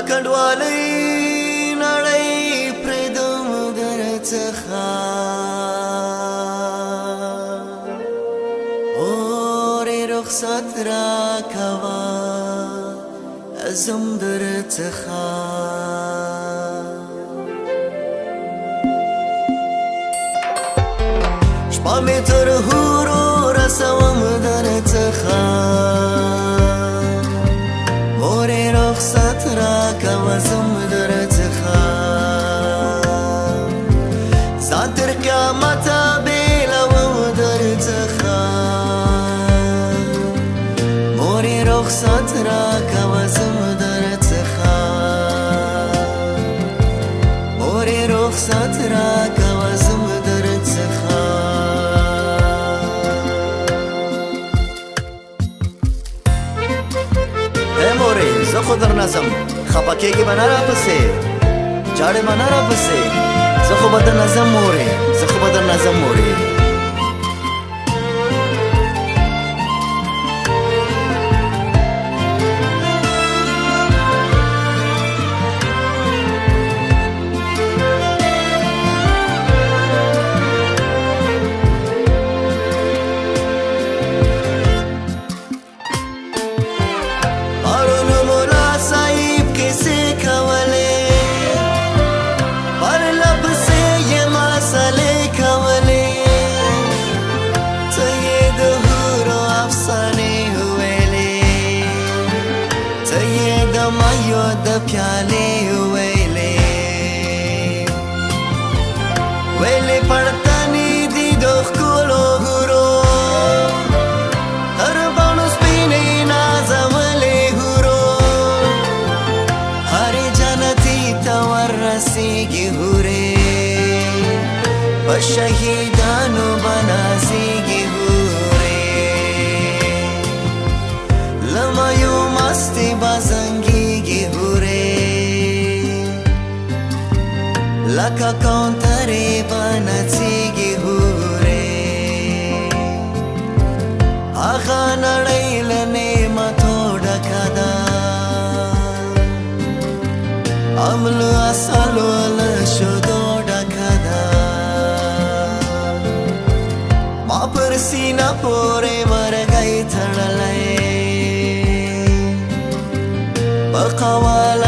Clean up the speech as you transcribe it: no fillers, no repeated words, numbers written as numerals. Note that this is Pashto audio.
کډوالۍ نړۍ پرېږدم درڅخه اورې رخصت راکوه ځم درڅخه شپه مې تر حورو رسوم درڅخه اورې رخصت راکوه ځم درڅخه ځان تر قیامته بېلوم درڅخه اورې رخصت راکوه ځم درڅخه اورې رخصت راکوه ځم درڅخه مورې زه خو درنه ځم خفه کېږې به نه راپسې جاړې به نه راپسې زه خو به درنه ځم مورې زه خو به درنه ځم مورې د پیالې ویلې ویلې پړتنې دي د ښکلو حورو تر باڼو سپینې نازولې حورو هرې جنتي ته وررسېږي حورې په شهیدانو به نازېږي حورې له میو مستې به زنګېږي لکه کونترې به نڅېږي حورې هغه نړۍ له نعمتو ډکه ده املو اصلو له شودو ډکه ده ما پر سینه پورې مرغۍ تړلی په قواله